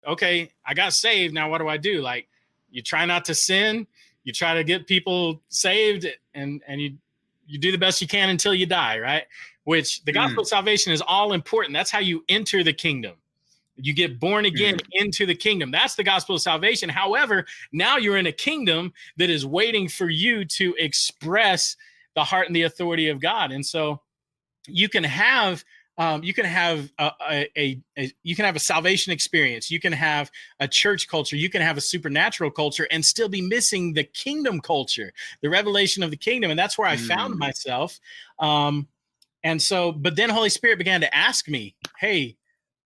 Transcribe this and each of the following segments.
okay, I got saved. Now what do I do? Like, you try not to sin. You try to get people saved, and you do the best you can until you die, right? Which the gospel of salvation is all important. That's how you enter the kingdom. You get born again into the kingdom. That's the gospel of salvation. However, now you're in a kingdom that is waiting for you to express the heart and the authority of God. And so you can have you can have you can have a salvation experience. You can have a church culture. You can have a supernatural culture and still be missing the kingdom culture, the revelation of the kingdom. And that's where I found myself. And so, but then Holy Spirit began to ask me, hey,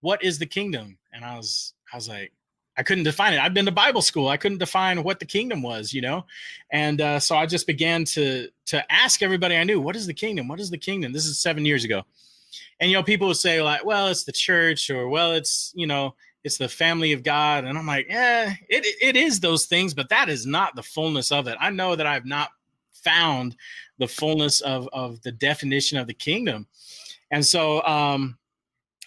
what is the kingdom? And I was like, I couldn't define it. I'd been to Bible school. I couldn't define what the kingdom was, you know? And so I just began to ask everybody I knew, what is the kingdom? What is the kingdom? This is 7 years ago. And, you know, people would say like, well, it's the church, or, well, it's, you know, it's the family of God. And I'm like, it is those things, but that is not the fullness of it. I know that I've not found the fullness of the definition of the kingdom. And so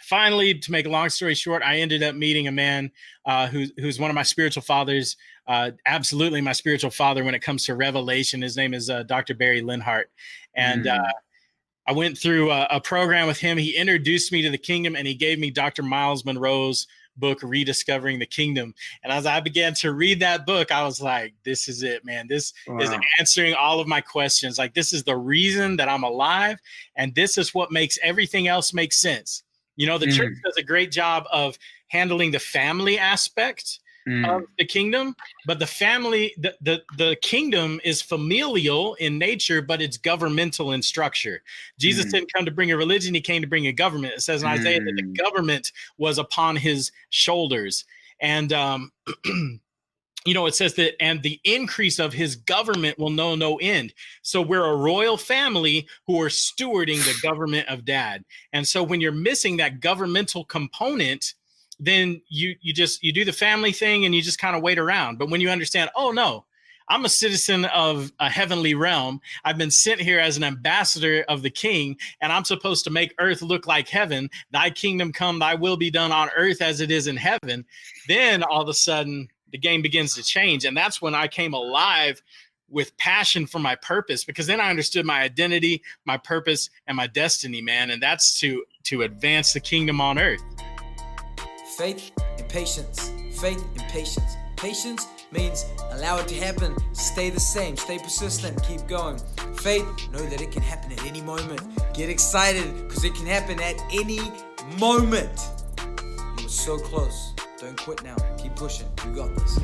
finally, to make a long story short, I ended up meeting a man who's one of my spiritual fathers, absolutely my spiritual father when it comes to revelation. His name is Dr. Barry Linhart. And I went through a program with him. He introduced me to the kingdom, and he gave me Dr. Miles Monroe's book, Rediscovering the Kingdom. And as I began to read that book, I was like, this is it, man. This is answering all of my questions. Like, this is the reason that I'm alive. And this is what makes everything else make sense. You know, the church does a great job of handling the family aspect of the kingdom, but the family, the kingdom is familial in nature, but it's governmental in structure. Jesus didn't come to bring a religion. He came to bring a government. It says in Isaiah that the government was upon his shoulders. And, you know, it says that, and the increase of his government will know no end. So we're a royal family who are stewarding the government of dad. And so when you're missing that governmental component, then you do the family thing and you just kind of wait around. But when you understand, oh no, I'm a citizen of a heavenly realm. I've been sent here as an ambassador of the king, and I'm supposed to make earth look like heaven. Thy kingdom come, thy will be done on earth as it is in heaven. Then all of a sudden the game begins to change. And that's when I came alive with passion for my purpose, because then I understood my identity, my purpose, and my destiny, man. And that's to advance the kingdom on earth. Faith and patience. Faith and patience. Patience means allow it to happen. Stay the same. Stay persistent. Keep going. Faith, know that it can happen at any moment. Get excited because it can happen at any moment. You were so close. Don't quit now. Keep pushing. You got this.